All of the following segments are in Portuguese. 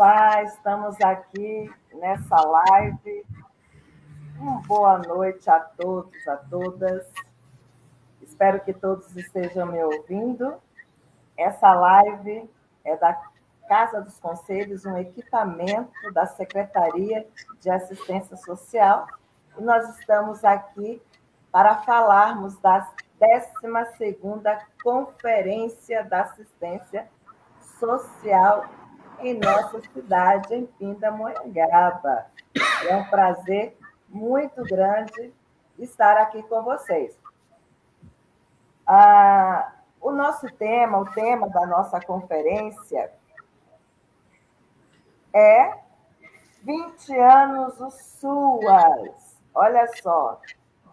Olá, estamos aqui nessa live. Uma boa noite a todos, a todas. Espero que todos estejam me ouvindo. Essa live é da Casa dos Conselhos, um equipamento da Secretaria de Assistência Social. E nós estamos aqui para falarmos da 12ª Conferência da Assistência Social em nossa cidade, em Pindamonhangaba. É um prazer muito grande estar aqui com vocês. O nosso tema, o tema da nossa conferência é 20 anos o SUAS. Olha só,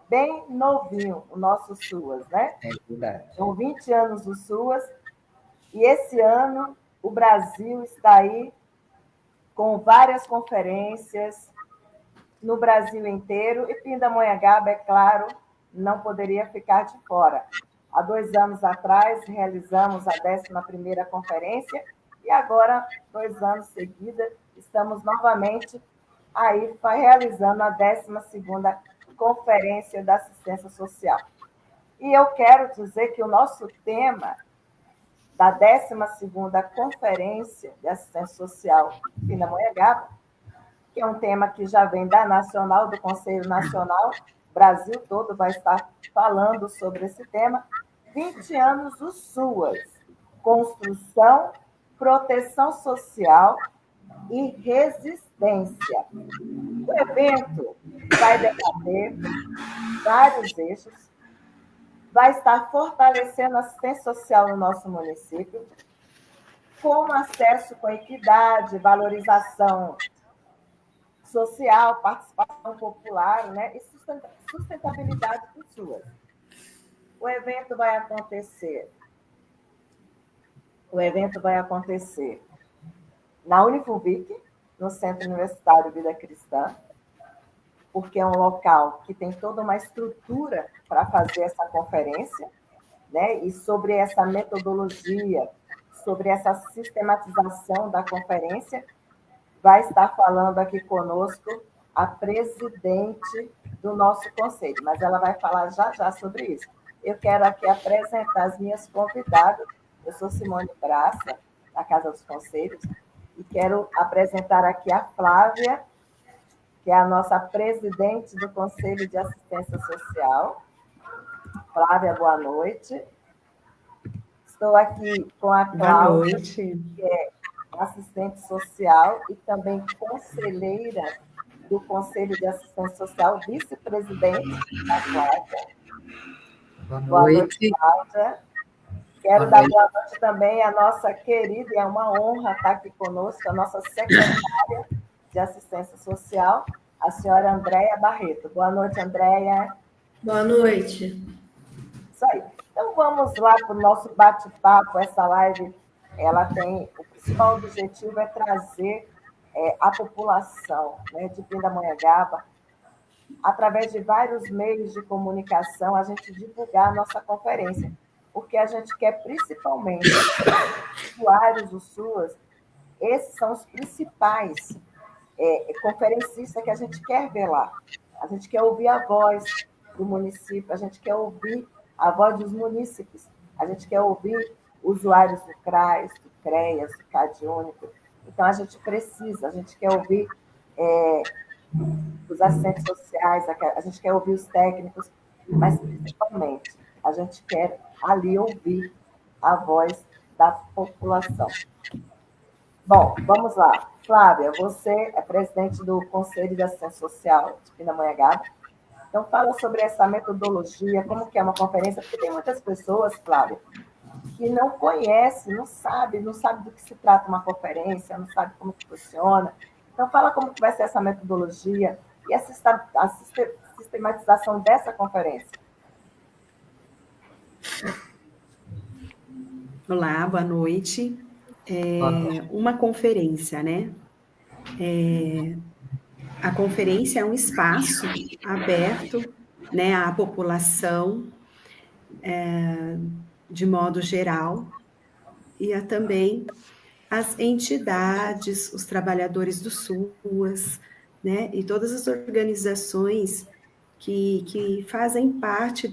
bem novinho o nosso SUAS, né? É verdade. São 20 anos o SUAS, e esse ano o Brasil está aí com várias conferências no Brasil inteiro, e Pindamonhangaba, é claro, não poderia ficar de fora. Há 2 anos atrás, realizamos a 11ª conferência, e agora, 2 anos seguidos, estamos novamente aí realizando a 12ª Conferência da Assistência Social. E eu quero dizer que o nosso tema da 12ª Conferência de Assistência Social Pindamonhangaba, que é um tema que já vem da Nacional, do Conselho Nacional, o Brasil todo vai estar falando sobre esse tema. 20 anos o SUAS, construção, proteção social e resistência. O evento vai debater vários eixos, vai estar fortalecendo a assistência social no nosso município, com acesso com equidade, valorização social, participação popular, né? E sustentabilidade do SUAS. O evento vai acontecer na Unifunvic, no Centro Universitário Vida Cristã, porque é um local que tem toda uma estrutura para fazer essa conferência, né? E sobre essa metodologia, sobre essa sistematização da conferência, vai estar falando aqui conosco a presidente do nosso conselho, mas ela vai falar já sobre isso. Eu quero aqui apresentar as minhas convidadas. Eu sou Simone Braça, da Casa dos Conselhos, e quero apresentar aqui a Flávia, que é a nossa presidente do Conselho de Assistência Social. Flávia, boa noite. Estou aqui com a Cláudia, que é assistente social e também conselheira do Conselho de Assistência Social, vice-presidente da Cláudia. Boa noite, Cláudia. Quero dar boa noite também à nossa querida, e é uma honra estar aqui conosco, a nossa secretária de Assistência Social, a senhora Andréia Barreto. Boa noite, Andréia. Boa noite. Isso aí. Então, vamos lá para o nosso bate-papo. Essa live, ela tem... O principal objetivo é trazer a população, né, de Pindamonhangaba, através de vários meios de comunicação, a gente divulgar a nossa conferência, porque a gente quer, principalmente, usuários do SUAS, esses são os principais conferencistas que a gente quer ver lá. A gente quer ouvir a voz do município, a gente quer ouvir a voz dos munícipes, a gente quer ouvir usuários do CRAS, do CREAS, do CadÚnico. Então, a gente quer ouvir os assistentes sociais, a gente quer ouvir os técnicos, mas, principalmente, a gente quer ali ouvir a voz da população. Bom, vamos lá. Flávia, você é presidente do Conselho de Assistência Social de Pindamonhangaba. Então, fala sobre essa metodologia, como que é uma conferência, porque tem muitas pessoas, Flávia, que não conhecem, não sabe do que se trata uma conferência, não sabe como que funciona. Então, fala como que vai ser essa metodologia e a sistematização dessa conferência. Olá, boa noite. Uma conferência, né? A conferência é um espaço aberto, né, à população, de modo geral, e também as entidades, os trabalhadores do SUAS, né, e todas as organizações que fazem parte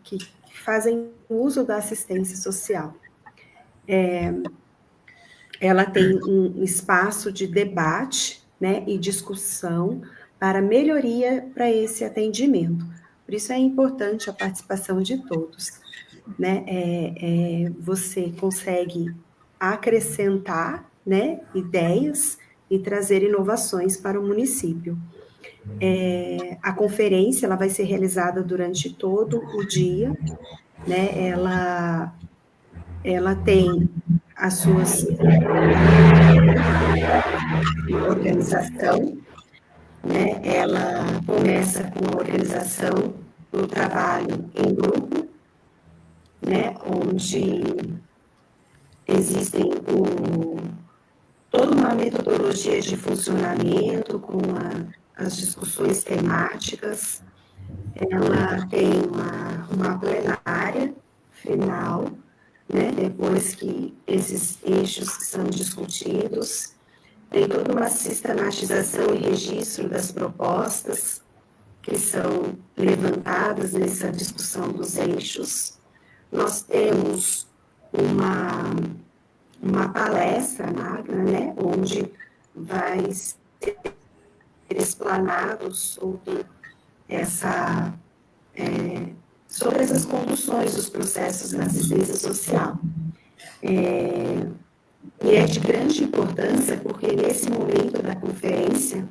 que fazem uso da assistência social. Ela tem um espaço de debate, né, e discussão para melhoria para esse atendimento. Por isso é importante a participação de todos, né? Você consegue acrescentar, né, ideias e trazer inovações para o município. A conferência ela vai ser realizada durante todo o dia, né? Ela tem as suas organização, né? Ela começa com a organização do trabalho em grupo, né? Onde existem toda uma metodologia de funcionamento com as discussões temáticas. Ela tem uma plenária final, né? Depois que esses eixos são discutidos, tem toda uma sistematização e registro das propostas que são levantadas nessa discussão dos eixos. Nós temos uma palestra magna, né, onde vai ser explanado sobre essas conduções dos processos na assistência social. E é de grande importância porque nesse momento da conferência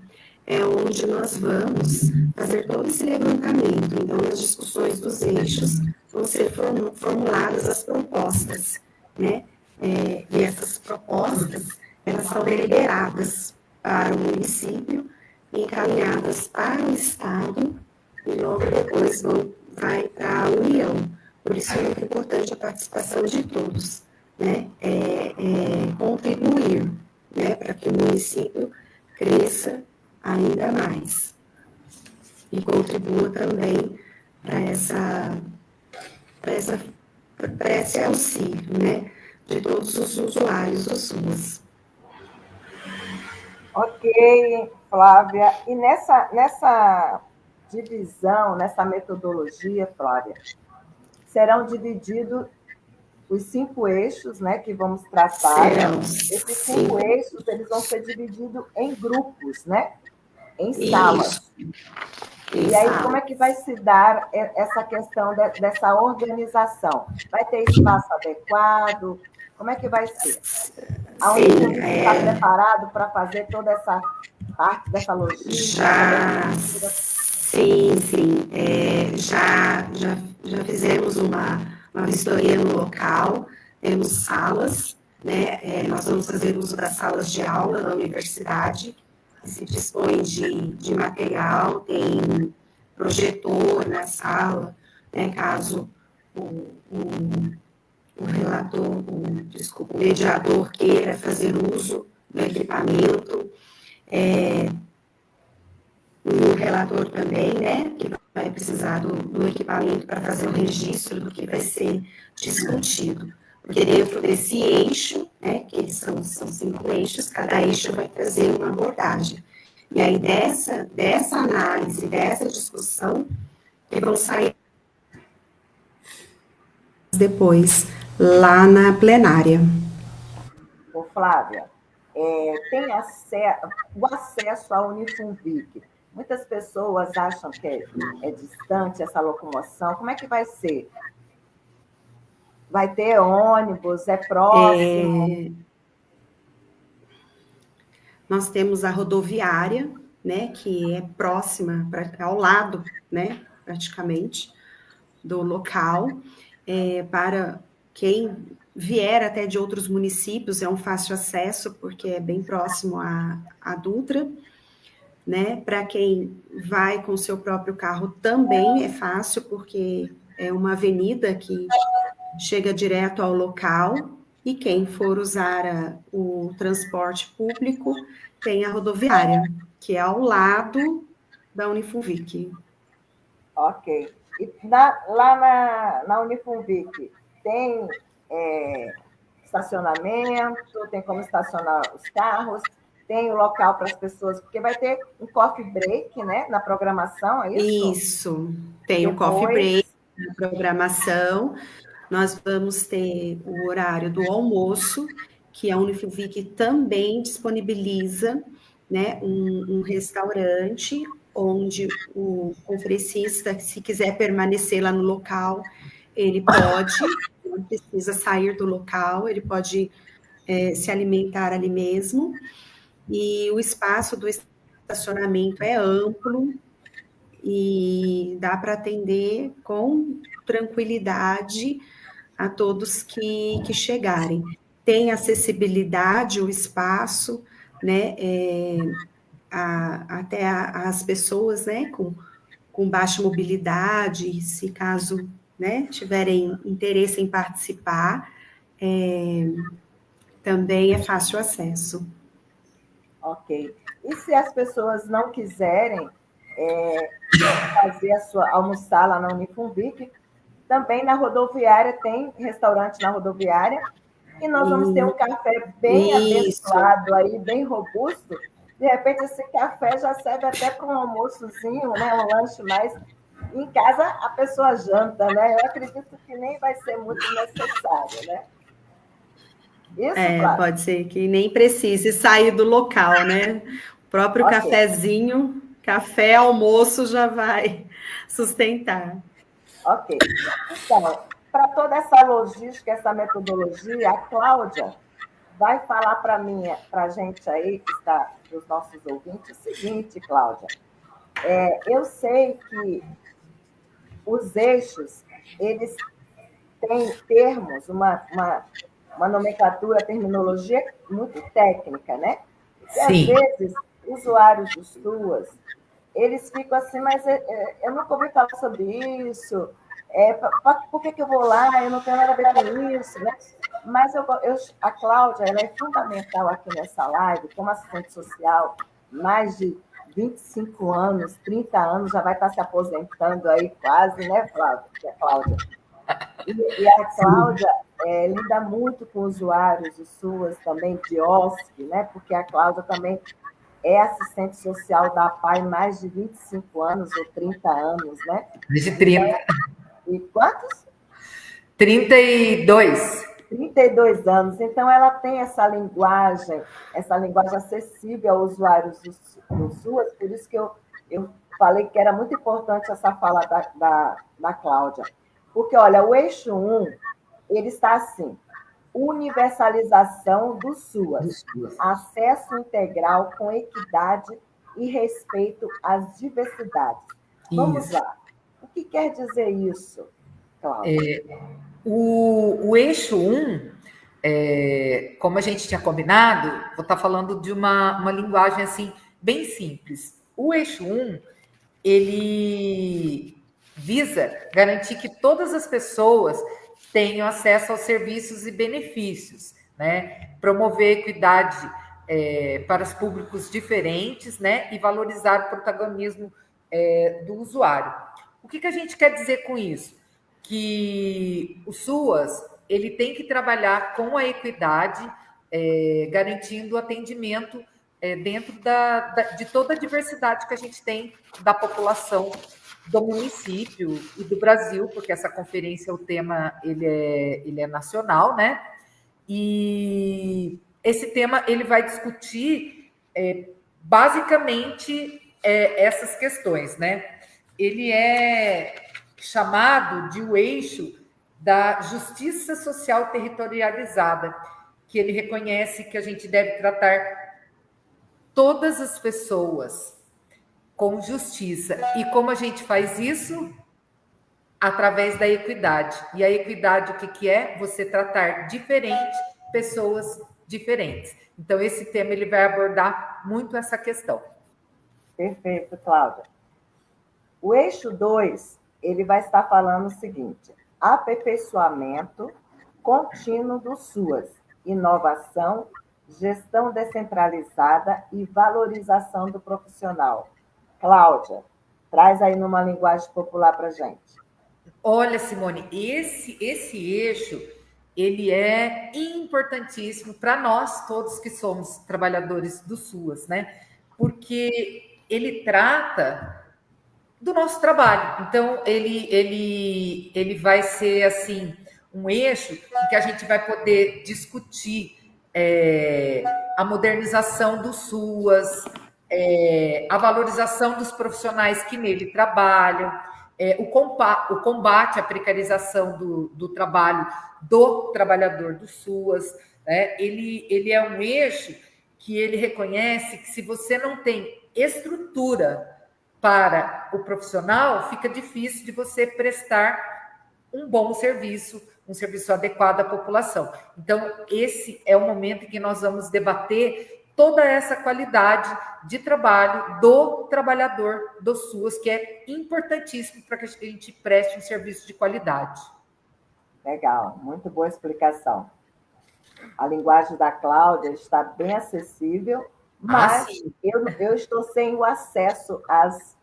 é onde nós vamos fazer todo esse levantamento. Então, nas discussões dos eixos, vão ser formuladas as propostas, né? E essas propostas, elas são deliberadas para o município, encaminhadas para o Estado, e logo depois vai para a União. Por isso é muito importante a participação de todos, né? Contribuir, né, para que o município cresça ainda mais e contribua também para esse auxílio, né, de todos os usuários do SUS. Ok, Flávia. E nessa divisão, nessa metodologia, Flávia, serão divididos os 5 eixos, né, que vamos tratar. Esses 5 eixos, eles vão ser divididos em grupos, né? Em salas. E aí, como é que vai se dar essa questão dessa organização? Vai ter espaço adequado? Como é que vai ser? A Unifundo está preparado para fazer toda essa parte dessa logística? Sim. Já fizemos uma vistoria no local, temos salas, né? Nós vamos fazer uso das salas de aula na universidade, que se dispõe de material, tem projetor na sala, né? Caso o mediador queira fazer uso do equipamento, o relator também, né, que vai precisar do equipamento para fazer o registro do que vai ser discutido. Porque dentro desse eixo, né, que são 5 eixos, cada eixo vai trazer uma abordagem. E aí dessa análise, dessa discussão, que vão sair depois, lá na plenária. Ô, Flávia, tem o acesso à Unifunvic. Muitas pessoas acham que é distante essa locomoção. Como é que vai ser? Vai ter ônibus? É próximo? Nós temos a rodoviária, né, que é próxima, ao lado, né, praticamente, do local. Para quem vier até de outros municípios, é um fácil acesso, porque é bem próximo à Dutra, né? Para quem vai com seu próprio carro também é fácil, porque é uma avenida que chega direto ao local, e quem for usar o transporte público tem a rodoviária, que é ao lado da Unifunvic. Ok. E lá na Unifunvic, tem estacionamento, tem como estacionar os carros, tem o local para as pessoas, porque vai ter um coffee break, né, na programação, é isso? Isso, tem o coffee Depois, break na programação. Nós vamos ter o horário do almoço, que a Unifivic também disponibiliza, né, um restaurante onde o conferencista, se quiser permanecer lá no local, ele pode, não precisa sair do local, ele pode se alimentar ali mesmo. E o espaço do estacionamento é amplo e dá para atender com tranquilidade a todos que chegarem. Tem acessibilidade, o espaço, né? Até as pessoas, né, com baixa mobilidade, se caso, né, tiverem interesse em participar, também é fácil acesso. ok. E se as pessoas não quiserem almoçar lá na Unifunvic, também na rodoviária, tem restaurante na rodoviária, e nós vamos ter um café bem Isso. abençoado aí, bem robusto. De repente, esse café já serve até para um almoçozinho, né? Um lanche mais. Em casa, a pessoa janta, né? Eu acredito que nem vai ser muito necessário, né? Isso, Flávio? Pode ser que nem precise sair do local, né? O próprio cafezinho, café, almoço já vai sustentar. Ok. Então, para toda essa logística, essa metodologia, a Cláudia vai falar para mim, para a gente aí, que está, dos nossos ouvintes, o seguinte, Cláudia. Eu sei que os eixos, eles têm termos, uma nomenclatura, terminologia muito técnica, né? E às vezes, usuários dos SUAS, eles ficam assim, mas eu nunca ouvi falar sobre isso, por que eu vou lá? Eu não tenho nada a ver com isso, né? Mas a Cláudia, ela é fundamental aqui nessa live, como assistente social, mais de 25 anos, 30 anos, já vai estar se aposentando aí quase, né, Cláudia? E a Cláudia lida muito com usuários de SUAS também, de OSC, né? Porque a Cláudia também é assistente social da APAE mais de 25 anos ou 30 anos, né? Mais de 30. E quantos? 32. 32 anos. Então, ela tem essa linguagem acessível aos usuários do SUAS, por isso que eu falei que era muito importante essa fala da Cláudia. Porque, olha, o eixo 1, ele está assim, universalização do SUAS, acesso integral com equidade e respeito às diversidades. Vamos lá. O que quer dizer isso, Cláudia? O eixo 1, como a gente tinha combinado, vou estar falando de uma linguagem assim, bem simples. O eixo 1, ele visa garantir que todas as pessoas tenham acesso aos serviços e benefícios, né? Promover equidade para os públicos diferentes, né? E valorizar o protagonismo do usuário. O que a gente quer dizer com isso? Que o SUAS ele tem que trabalhar com a equidade, garantindo o atendimento dentro de toda a diversidade que a gente tem da população do município e do Brasil, porque essa conferência, o tema ele é nacional, né? E esse tema ele vai discutir basicamente essas questões, né? Ele é chamado de o eixo da justiça social territorializada, que ele reconhece que a gente deve tratar todas as pessoas com justiça. E como a gente faz isso? Através da equidade. E a equidade, o que é? Você tratar diferente pessoas diferentes. Então, esse tema ele vai abordar muito essa questão. Perfeito, Cláudia. O eixo 2, ele vai estar falando o seguinte: aperfeiçoamento contínuo do SUAS, inovação, gestão descentralizada e valorização do profissional. Cláudia, traz aí numa linguagem popular para a gente. Olha, Simone, esse eixo, ele é importantíssimo para nós todos que somos trabalhadores do SUAS, né? Porque ele trata do nosso trabalho. Então, ele vai ser, assim, um eixo em que a gente vai poder discutir a modernização do SUAS, a valorização dos profissionais que nele trabalham, o combate à precarização do trabalho do trabalhador do SUAS. Né? Ele é um eixo que ele reconhece que se você não tem estrutura para o profissional, fica difícil de você prestar um bom serviço, um serviço adequado à população. Então, esse é o momento em que nós vamos debater toda essa qualidade de trabalho do trabalhador do SUAS, que é importantíssimo para que a gente preste um serviço de qualidade. Legal, muito boa explicação. A linguagem da Cláudia está bem acessível, mas eu estou sem o acesso às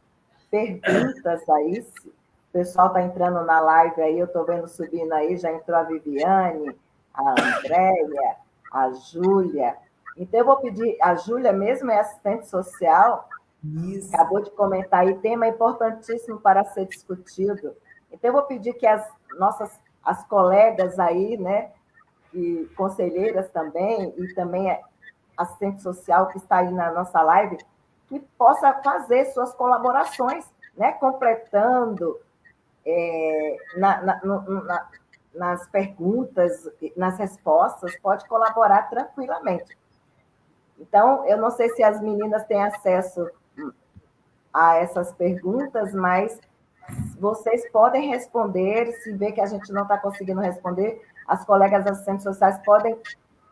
perguntas aí. O pessoal está entrando na live aí, eu estou vendo subindo aí, já entrou a Viviane, a Andréia, a Júlia. Então, eu vou pedir, a Júlia mesmo é assistente social, Isso. Acabou de comentar aí, tema importantíssimo para ser discutido. Então, eu vou pedir que as colegas aí, né, e conselheiras também, e também assistente social que está aí na nossa live, que possa fazer suas colaborações, né, completando nas perguntas, nas respostas, pode colaborar tranquilamente. Então, eu não sei se as meninas têm acesso a essas perguntas, mas vocês podem responder, se vê que a gente não está conseguindo responder, as colegas assistentes sociais podem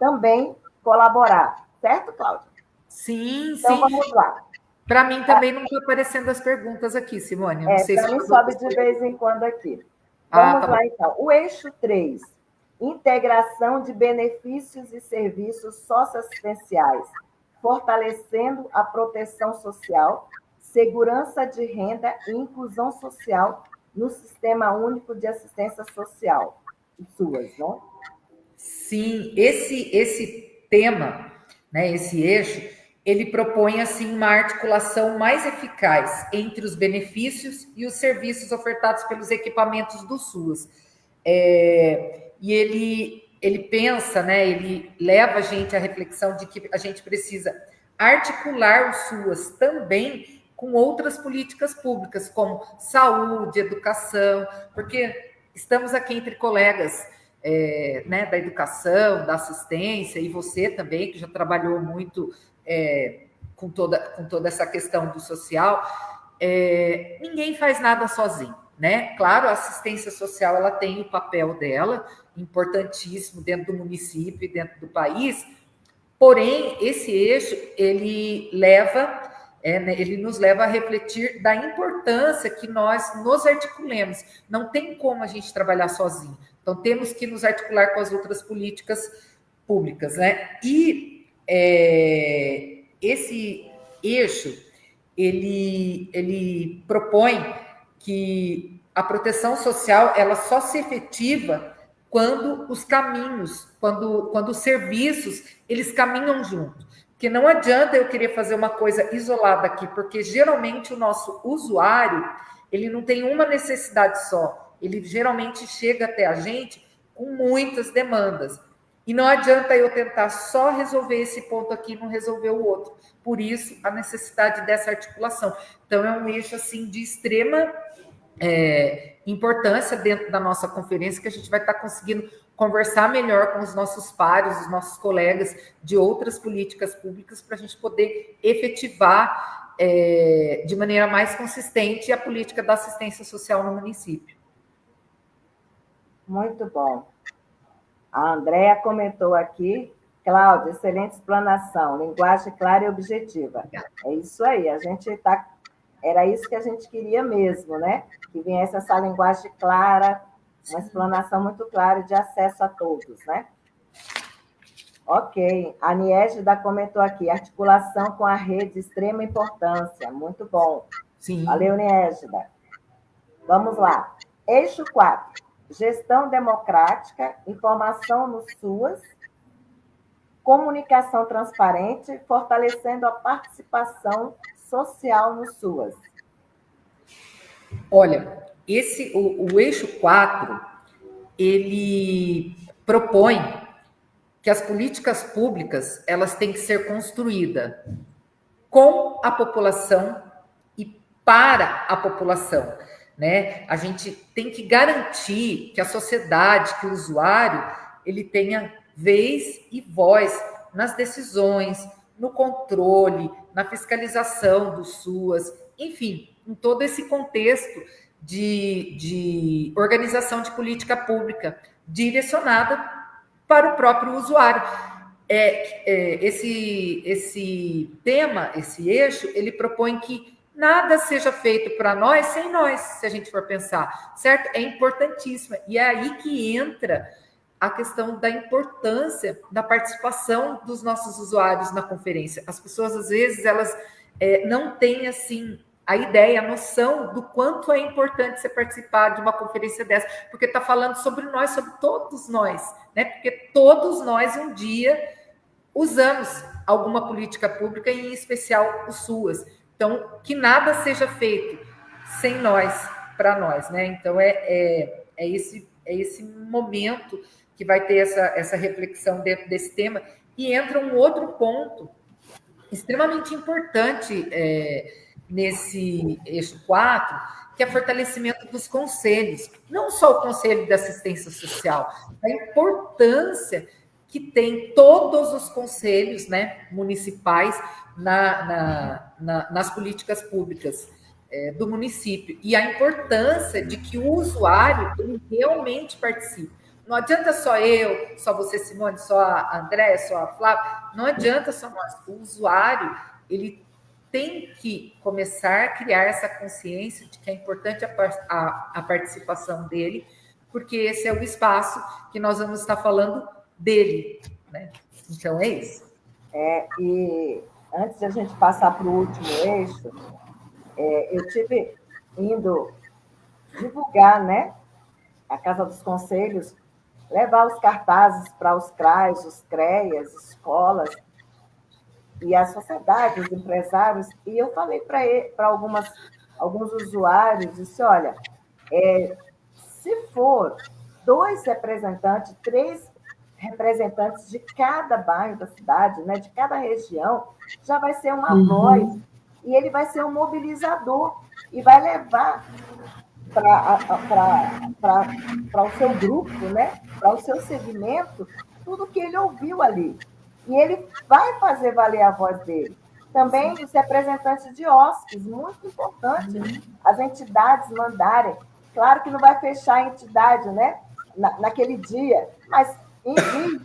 também colaborar, certo, Cláudia? Sim, então, sim. Vamos lá. Para mim também não está aparecendo as perguntas aqui, Simone. Para mim sobe de vez em quando aqui. Vamos lá, então. O eixo 3, integração de benefícios e serviços socioassistenciais, fortalecendo a proteção social, segurança de renda e inclusão social no Sistema Único de Assistência Social, SUAS, não? Sim, esse tema, né, esse eixo, ele propõe assim uma articulação mais eficaz entre os benefícios e os serviços ofertados pelos equipamentos do SUAS. E ele pensa, né, ele leva a gente à reflexão de que a gente precisa articular o SUAS também com outras políticas públicas, como saúde, educação, porque estamos aqui entre colegas, né, da educação, da assistência, e você também, que já trabalhou muito com toda essa questão do social. Ninguém faz nada sozinho, né? Claro, a assistência social ela tem o papel dela, importantíssimo dentro do município e dentro do país, porém, esse eixo, ele nos leva a refletir da importância que nós nos articulemos. Não tem como a gente trabalhar sozinho. Então, temos que nos articular com as outras políticas públicas, né? E esse eixo, ele propõe que a proteção social, ela só se efetiva quando os caminhos, quando os serviços, eles caminham junto. Porque não adianta eu querer fazer uma coisa isolada aqui, porque geralmente o nosso usuário, ele não tem uma necessidade só, ele geralmente chega até a gente com muitas demandas. E não adianta eu tentar só resolver esse ponto aqui e não resolver o outro. Por isso, a necessidade dessa articulação. Então, é um eixo assim de extrema importância dentro da nossa conferência, que a gente vai estar conseguindo conversar melhor com os nossos pares, os nossos colegas de outras políticas públicas, para a gente poder efetivar de maneira mais consistente a política da assistência social no município. Muito bom. A Andréa comentou aqui, Cláudia, excelente explanação, linguagem clara e objetiva. É isso aí, era isso que a gente queria mesmo, né? Que viesse essa linguagem clara, uma explanação muito clara de acesso a todos, né? Ok, a Niégida comentou aqui, articulação com a rede de extrema importância, muito bom. Sim. Valeu, Niégida. Vamos lá. Eixo 4, gestão democrática, informação no SUAS, comunicação transparente, fortalecendo a participação social no SUAS. Olha, o eixo 4, ele propõe que as políticas públicas, elas têm que ser construídas com a população e para a população, né? A gente tem que garantir que a sociedade, que o usuário, ele tenha vez e voz nas decisões, no controle, na fiscalização do SUAS, enfim, em todo esse contexto de organização de política pública direcionada para o próprio usuário. Esse tema, esse eixo, ele propõe que nada seja feito para nós sem nós, se a gente for pensar, certo? É importantíssimo. E é aí que entra a questão da importância da participação dos nossos usuários na conferência. As pessoas, às vezes, elas não têm, assim, a ideia, a noção do quanto é importante você participar de uma conferência dessa, porque está falando sobre nós, sobre todos nós, né? Porque todos nós, um dia, usamos alguma política pública, em especial o SUAS. Então, que nada seja feito sem nós, para nós, né? Então, é esse momento que vai ter essa reflexão dentro desse tema. E entra um outro ponto extremamente importante nesse eixo 4, que é o fortalecimento dos conselhos. Não só o Conselho de Assistência Social, a importância que tem todos os conselhos, né, municipais nas políticas públicas do município. E a importância de que o usuário ele realmente participe. Não adianta só eu, só você, Simone, só a André, só a Flávia. Não adianta só nós. O usuário, ele tem que começar a criar essa consciência de que é importante a participação dele, porque esse é o espaço que nós vamos estar falando dele, né? Então, é isso. E antes de a gente passar para o último eixo, eu tive indo divulgar, né, a Casa dos Conselhos, levar os cartazes para os CRAs, os CREAs, escolas e a sociedade, os empresários, e eu falei para alguns usuários, disse, olha, se for 2 representantes, 3 representantes de cada bairro da cidade, né, de cada região, já vai ser uma voz, e ele vai ser um mobilizador, e vai levar para o seu grupo, né, para o seu segmento, tudo que ele ouviu ali. E ele vai fazer valer a voz dele. Também os representantes de OSCs, muito importante, as entidades mandarem. Claro que não vai fechar a entidade, né, naquele dia, mas envie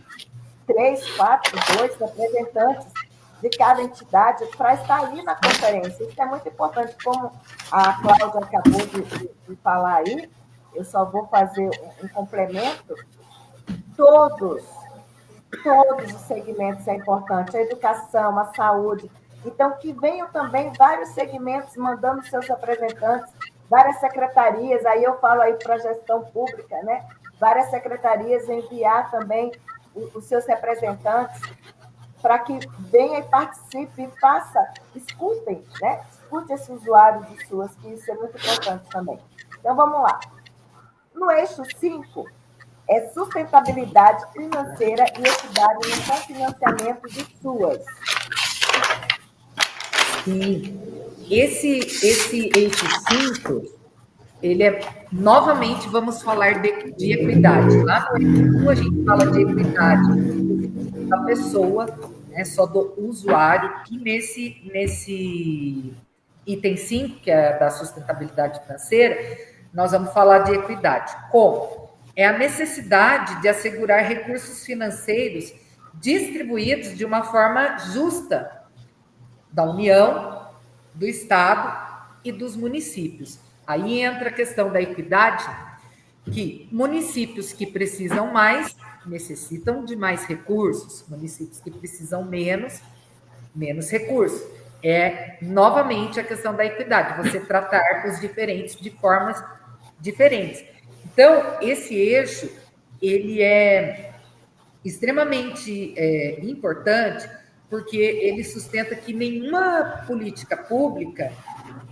3, 4, 2 representantes de cada entidade para estar ali na conferência. Isso é muito importante, como a Cláudia acabou de falar aí, eu só vou fazer um complemento. Todos os segmentos é importante, a educação, a saúde. Então, que venham também vários segmentos mandando seus representantes, várias secretarias, aí eu falo aí para a gestão pública, né? Várias secretarias enviar também os seus representantes para que venha e participe e escutem, né? Escute esse usuário de SUAS, que isso é muito importante também. Então, vamos lá. No eixo 5, é sustentabilidade financeira e equidade no cofinanciamento de SUAS. Sim. Esse eixo 5, ele novamente, vamos falar de equidade. Lá no eixo 1, a gente fala de equidade da pessoa, né, só do usuário, e nesse item 5, que é da sustentabilidade financeira, nós vamos falar de equidade. Como? É a necessidade de assegurar recursos financeiros distribuídos de uma forma justa da União, do Estado e dos municípios. Aí entra a questão da equidade, que municípios que precisam mais necessitam de mais recursos, municípios que precisam menos recursos. É, novamente, a questão da equidade, você tratar os diferentes de formas diferentes. Então, esse eixo, ele é extremamente importante, porque ele sustenta que nenhuma política pública,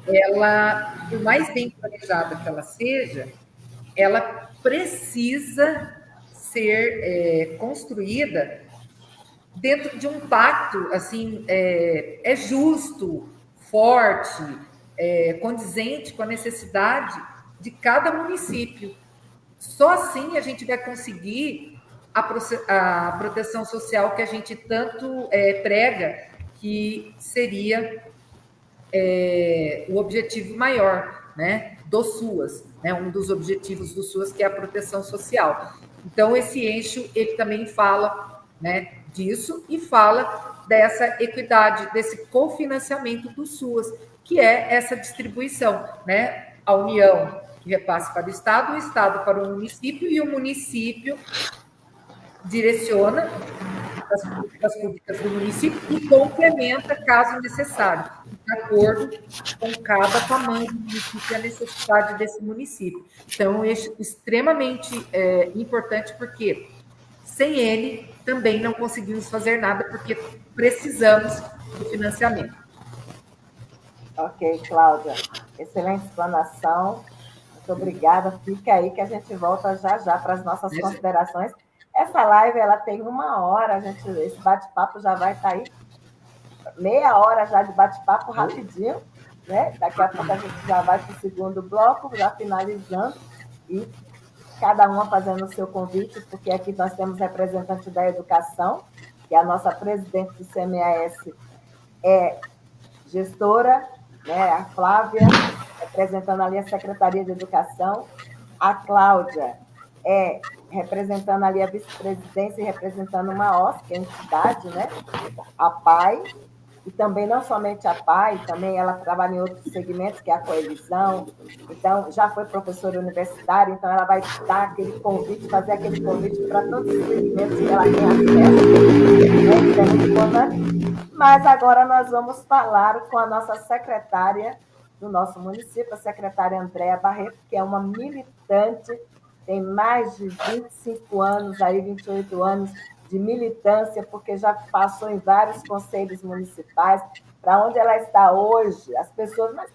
ela, por mais bem planejada que ela seja, ela precisa ser construída dentro de um pacto, assim, justo, forte, condizente com a necessidade de cada município. Só assim a gente vai conseguir a proteção social que a gente tanto prega, que seria o objetivo maior, né, do SUAS, né, um dos objetivos do SUAS, que é a proteção social. Então, esse eixo, ele também fala, né, disso e fala dessa equidade, desse cofinanciamento do SUAS, que é essa distribuição, né, a União que repassa para o Estado para o município, e o município direciona as políticas públicas do município e complementa, caso necessário, de acordo com cada tamanho do município e a necessidade desse município. Então, é extremamente importante, porque sem ele também não conseguimos fazer nada, porque precisamos do financiamento. Ok, Cláudia. Excelente explanação. Muito obrigada. Fica aí que a gente volta já para as nossas considerações. Essa live ela tem 1 hora, esse bate-papo já vai estar aí, meia hora já de bate-papo rapidinho, né? Daqui a pouco a gente já vai para o segundo bloco, já finalizando, e cada uma fazendo o seu convite, porque aqui nós temos representante da educação, que é a nossa presidente do CMAS, é gestora, né? A Flávia, representando ali a Secretaria de Educação, a Cláudia representando ali a vice-presidência e representando uma OSC, que é a entidade, né? A PAI, e também não somente a PAI, também ela trabalha em outros segmentos, que é a coalizão, então já foi professora universitária, então ela vai dar aquele convite, fazer aquele convite para todos os segmentos que ela tem acesso, né? Isso é muito importante. Mas agora nós vamos falar com a nossa secretária do nosso município, a secretária Andréa Barreto, que é uma militante, tem mais de 25 anos, aí 28 anos de militância, porque já passou em vários conselhos municipais. Para onde ela está hoje, as pessoas, mas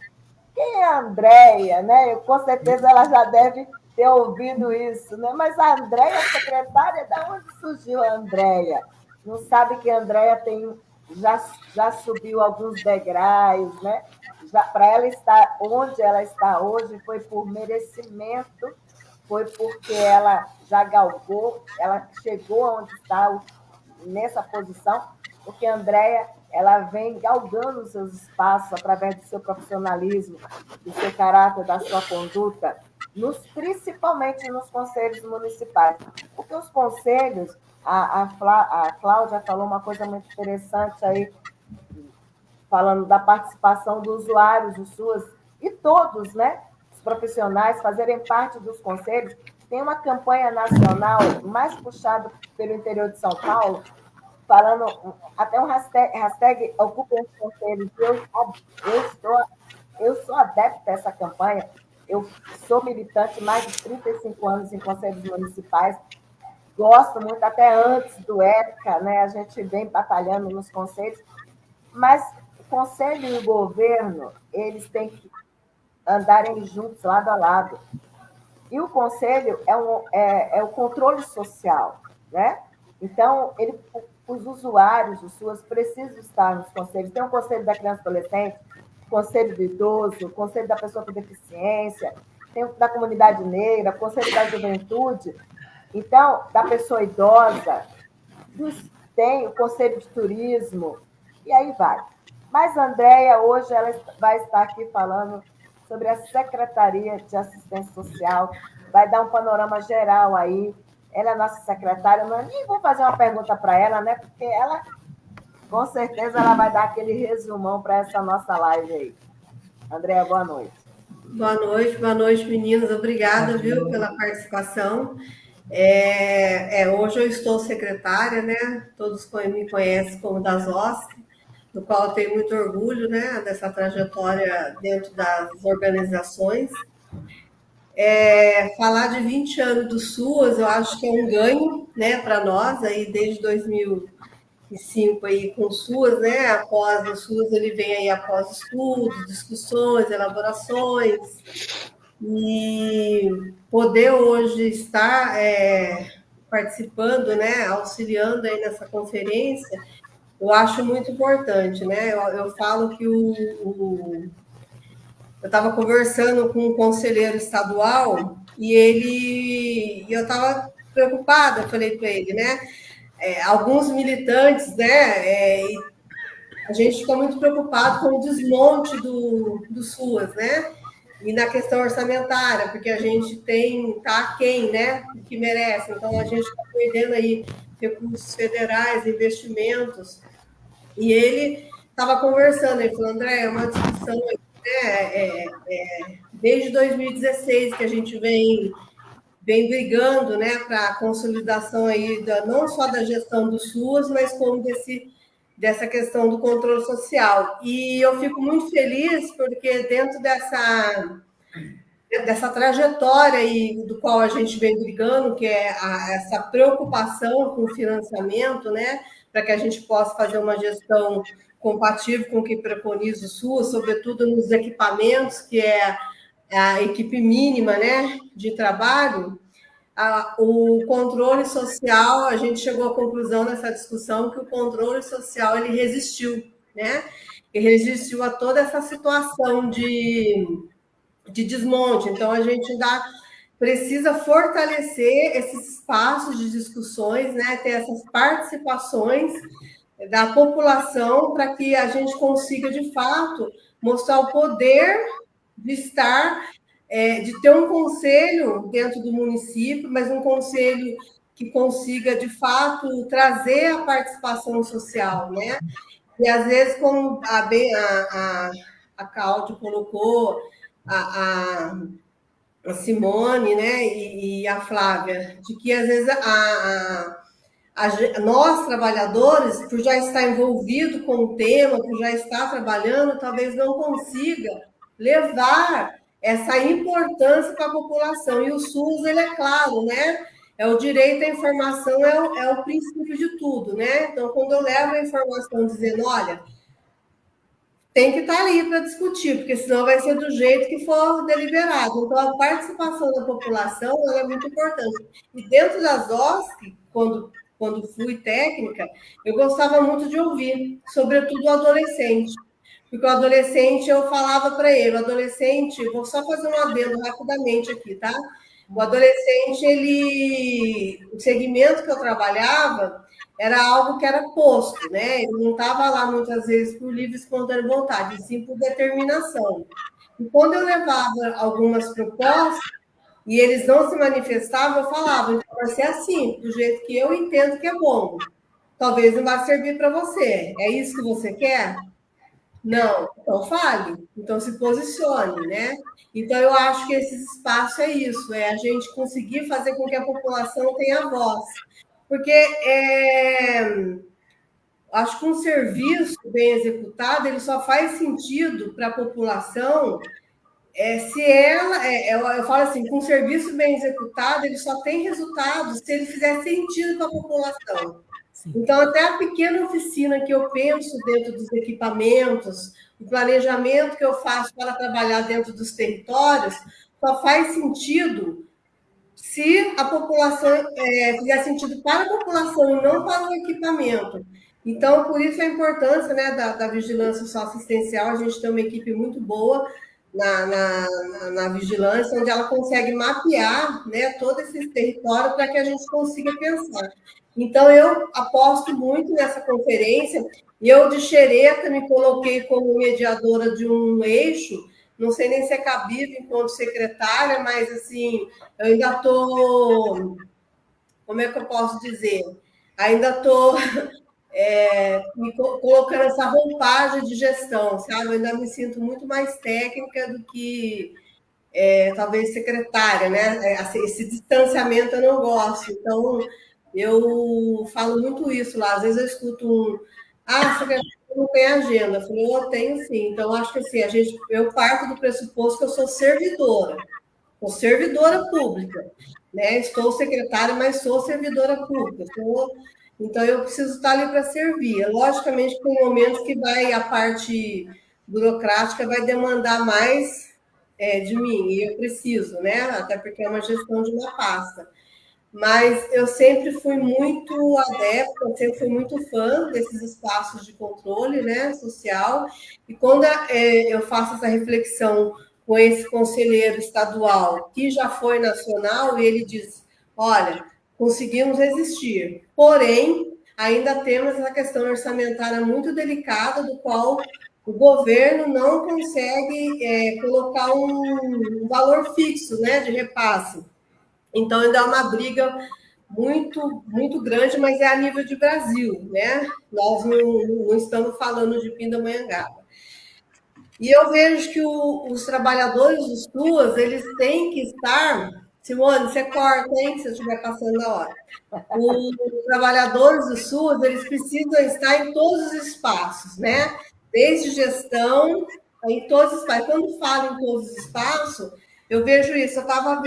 quem é a Andréia? Né? Com certeza ela já deve ter ouvido isso, né? Mas a Andréia, secretária, de onde surgiu a Andréia? Não sabe que a Andréia já subiu alguns degraus, né? Para ela estar onde ela está hoje foi por merecimento, foi porque ela já galgou, ela chegou onde está nessa posição, porque a Andréia ela vem galgando os seus espaços através do seu profissionalismo, do seu caráter, da sua conduta, principalmente nos conselhos municipais. Porque os conselhos, a Cláudia falou uma coisa muito interessante aí, falando da participação dos usuários, dos SUAS, e todos, né? Profissionais fazerem parte dos conselhos. Tem uma campanha nacional mais puxada pelo interior de São Paulo, falando até um hashtag Ocupem os Conselhos. Eu sou adepta a essa campanha. Eu sou militante mais de 35 anos em conselhos municipais. Gosto muito, até antes do ECA, né? A gente vem batalhando nos conselhos. Mas o conselho e o governo, eles têm que andarem juntos, lado a lado. E o conselho é o controle social, né? Então, os usuários, os SUAS, precisam estar nos conselhos. Tem o conselho da criança e adolescente, o conselho do idoso, o conselho da pessoa com deficiência, tem o da comunidade negra, o conselho da juventude, então, da pessoa idosa, tem o conselho de turismo, e aí vai. Mas a Andréia, hoje, ela vai estar aqui falando sobre a Secretaria de Assistência Social, vai dar um panorama geral aí. Ela é nossa secretária, mas nem vou fazer uma pergunta para ela, né? Porque ela, com certeza, ela vai dar aquele resumão para essa nossa live aí. Andréia, boa noite. Boa noite, meninos. Obrigada, viu, pela participação. Hoje eu estou secretária, né? Todos me conhecem como das OSC, do qual eu tenho muito orgulho, né, dessa trajetória dentro das organizações. Falar de 20 anos do SUAS, eu acho que é um ganho, né, para nós, aí desde 2005 aí com o SUAS, né, após o SUAS ele vem aí após estudos, discussões, elaborações, e poder hoje estar participando, né, auxiliando aí nessa conferência, eu acho muito importante, né, eu falo que eu estava conversando com um conselheiro estadual e eu estava preocupada, eu falei para ele, né? Alguns militantes, né? A gente fica muito preocupado com o desmonte do SUAS, né? E na questão orçamentária, porque a gente está aquém, né? O que merece. Então a gente está perdendo aí recursos federais, investimentos. E ele estava conversando, ele falou, André, é uma discussão aí, né, desde 2016 que a gente vem brigando, né, para a consolidação aí não só da gestão do SUAS, mas como dessa questão do controle social. E eu fico muito feliz porque dentro dessa trajetória aí do qual a gente vem brigando, que é essa preocupação com o financiamento, né, para que a gente possa fazer uma gestão compatível com o que preconiza o SUS, sobretudo nos equipamentos, que é a equipe mínima, né, de trabalho. O controle social, a gente chegou à conclusão nessa discussão que o controle social ele resistiu, né? E resistiu a toda essa situação de desmonte. Então, a gente ainda precisa fortalecer esses espaços de discussões, né? Ter essas participações da população para que a gente consiga, de fato, mostrar o poder de estar, de ter um conselho dentro do município, mas um conselho que consiga, de fato, trazer a participação social, né? E, às vezes, como a Cláudia colocou, a Simone, né, e a Flávia, de que, às vezes, nós, trabalhadores, por já estar envolvido com o tema, por já estar trabalhando, talvez não consiga levar essa importância para a população. E o SUS, ele é claro, né? O direito à informação é o princípio de tudo, né? Então, quando eu levo a informação dizendo, olha, tem que estar ali para discutir, porque senão vai ser do jeito que for deliberado. Então, a participação da população é muito importante. E dentro das OSC, quando fui técnica, eu gostava muito de ouvir, sobretudo o adolescente. Porque o adolescente, eu falava para ele, o adolescente, vou só fazer um adendo rapidamente aqui, tá? O adolescente, o segmento que eu trabalhava era algo que era posto, né? Ele não estava lá muitas vezes por livre e espontânea vontade, e sim por determinação. E quando eu levava algumas propostas e eles não se manifestavam, eu falava, então vai ser assim, do jeito que eu entendo que é bom. Talvez não vá servir para você. É isso que você quer? Não, então fale, então se posicione, né? Então, eu acho que esse espaço é isso, é a gente conseguir fazer com que a população tenha voz. Porque acho que um serviço bem executado, ele só faz sentido para a população se ela, eu falo assim, com um serviço bem executado, ele só tem resultado se ele fizer sentido para a população. Então, até a pequena oficina que eu penso dentro dos equipamentos, o planejamento que eu faço para trabalhar dentro dos territórios, só faz sentido se a população fizer sentido para a população e não para o equipamento. Então, por isso a importância, né, da vigilância socioassistencial, a gente tem uma equipe muito boa na vigilância, onde ela consegue mapear, né, todo esse território para que a gente consiga pensar. Então, eu aposto muito nessa conferência, e eu, de xereta, me coloquei como mediadora de um eixo, não sei nem se é cabível enquanto secretária, mas, assim, eu ainda estou, como é que eu posso dizer? Ainda estou me colocando essa roupagem de gestão, sabe? Eu ainda me sinto muito mais técnica do que, talvez, secretária, né? Esse distanciamento eu não gosto, então... Eu falo muito isso lá. Às vezes eu escuto secretária não tem agenda. Eu falei, eu tenho sim. Então, acho que assim, eu parto do pressuposto que eu sou servidora. Sou servidora pública, né? Estou secretária, mas sou servidora pública. Então, eu preciso estar ali para servir. Logicamente, tem momentos que a parte burocrática vai demandar mais de mim, e eu preciso, né? Até porque é uma gestão de uma pasta. Mas eu sempre fui muito adepta, eu sempre fui muito fã desses espaços de controle, né, social. E quando eu faço essa reflexão com esse conselheiro estadual, que já foi nacional, e ele diz: olha, conseguimos resistir, porém, ainda temos essa questão orçamentária muito delicada, do qual o governo não consegue colocar um valor fixo, né, de repasse. Então, ainda é uma briga muito, muito grande, mas é a nível de Brasil, né? Nós não estamos falando de Pindamonhangaba. E eu vejo que os trabalhadores dos SUAS, eles têm que estar... Simone, você corta, hein, se eu estiver passando na hora. Os trabalhadores do SUAS, eles precisam estar em todos os espaços, né? Desde gestão, em todos os espaços. Quando falo em todos os espaços, eu vejo isso. Eu estava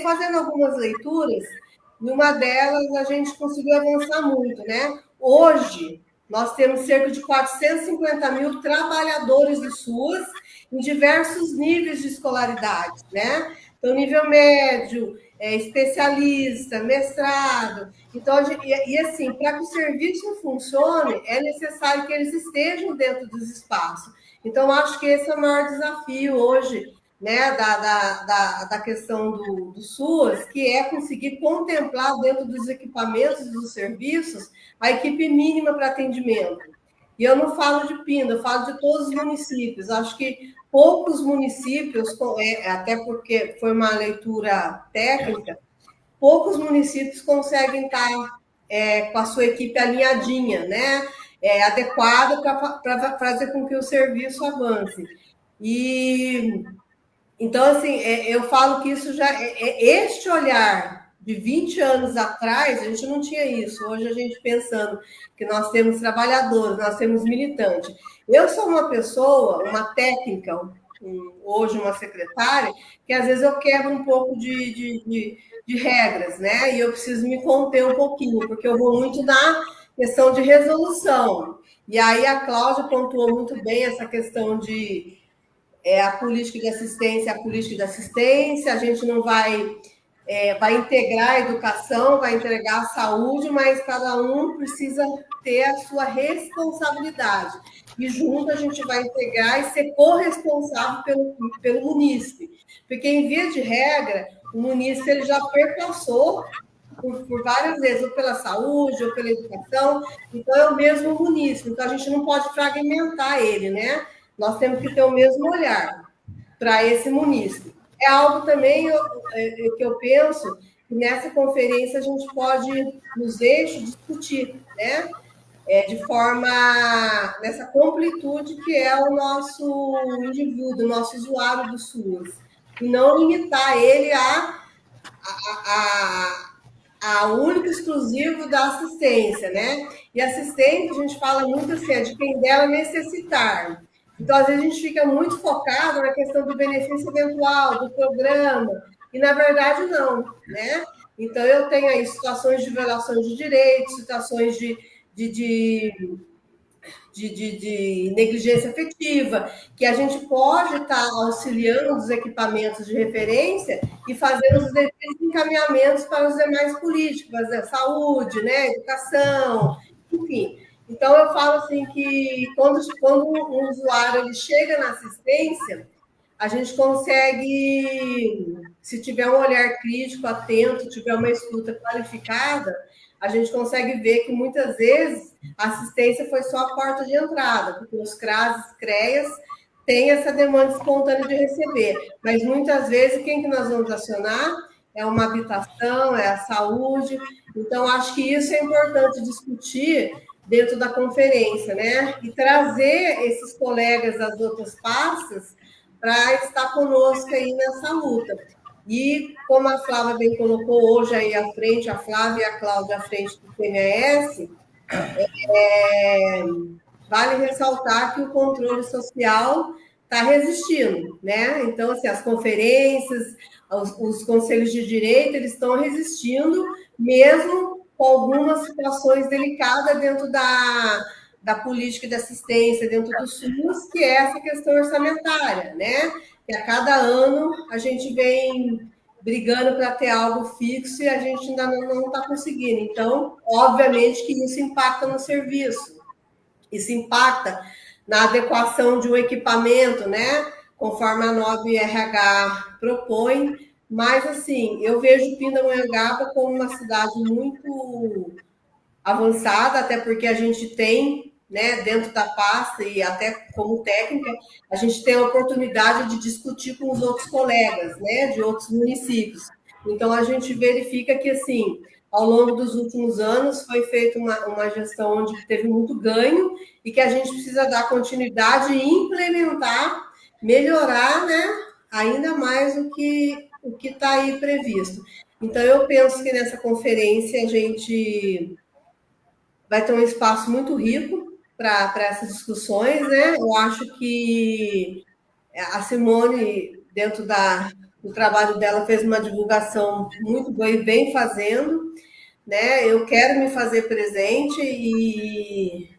fazendo algumas leituras, e uma delas a gente conseguiu avançar muito, né? Hoje, nós temos cerca de 450 mil trabalhadores do SUAS em diversos níveis de escolaridade, né? Então, nível médio, especialista, mestrado. Então, assim, para que o serviço funcione, é necessário que eles estejam dentro dos espaços. Então, acho que esse é o maior desafio hoje, né, da questão do SUAS, que é conseguir contemplar dentro dos equipamentos e dos serviços a equipe mínima para atendimento. E eu não falo de Pinda, eu falo de todos os municípios. Acho que poucos municípios, até porque foi uma leitura técnica, poucos municípios conseguem estar com a sua equipe alinhadinha, né? Adequada para fazer com que o serviço avance. Então, assim, eu falo que isso já este olhar de 20 anos atrás, a gente não tinha isso. Hoje a gente pensando que nós temos trabalhadores, nós temos militantes. Eu sou uma pessoa, uma técnica, hoje uma secretária, que às vezes eu quebro um pouco de regras, né? E eu preciso me conter um pouquinho, porque eu vou muito na questão de resolução. E aí a Cláudia pontuou muito bem essa questão de a política de assistência, a gente não vai integrar a educação, vai entregar a saúde, mas cada um precisa ter a sua responsabilidade. E junto a gente vai integrar e ser corresponsável pelo munícipe. Porque, em via de regra, o munícipe ele já perpassou por várias vezes, ou pela saúde, ou pela educação, então é o mesmo munícipe. Então, a gente não pode fragmentar ele, né? Nós temos que ter o mesmo olhar para esse munícipe. É algo também que eu penso que nessa conferência a gente pode, nos eixos, discutir, né? De forma, nessa completude que é o nosso indivíduo, o nosso usuário do SUS. E não limitar ele a único exclusivo da assistência, né? E assistente, a gente fala muito assim, de quem dela necessitar. Então, às vezes, a gente fica muito focado na questão do benefício eventual, do programa, e, na verdade, não, né? Então, eu tenho aí situações de violação de direitos, situações de negligência afetiva, que a gente pode estar auxiliando os equipamentos de referência e fazendo os devidos encaminhamentos para os demais políticos, a saúde, né, educação, enfim. Então, eu falo assim que quando um usuário ele chega na assistência, a gente consegue, se tiver um olhar crítico, atento, tiver uma escuta qualificada, a gente consegue ver que muitas vezes a assistência foi só a porta de entrada, porque os CRAS, CREAS têm essa demanda espontânea de receber, mas muitas vezes quem que nós vamos acionar é uma habitação, é a saúde. Então, acho que isso é importante discutir dentro da conferência, né? E trazer esses colegas das outras pastas para estar conosco aí nessa luta. E, como a Flávia bem colocou hoje aí à frente, a Flávia e a Cláudia à frente do PMS, vale ressaltar que o controle social está resistindo, né? Então, assim, as conferências, os conselhos de direito, eles estão resistindo, mesmo com algumas situações delicadas dentro da política de assistência, dentro do SUS, que é essa questão orçamentária, né? Que a cada ano a gente vem brigando para ter algo fixo e a gente ainda não está conseguindo. Então, obviamente que isso impacta no serviço, isso impacta na adequação de um equipamento, né? Conforme a 9RH propõe. Mas, assim, eu vejo Pindamonhangaba como uma cidade muito avançada, até porque a gente tem, né, dentro da pasta e até como técnica, a gente tem a oportunidade de discutir com os outros colegas, né, de outros municípios. Então, a gente verifica que, assim, ao longo dos últimos anos, foi feita uma gestão onde teve muito ganho e que a gente precisa dar continuidade e implementar, melhorar, né, ainda mais o que está aí previsto. Então, eu penso que nessa conferência a gente vai ter um espaço muito rico para essas discussões, né? Eu acho que a Simone, dentro do trabalho dela, fez uma divulgação muito boa e vem fazendo, né? Eu quero me fazer presente e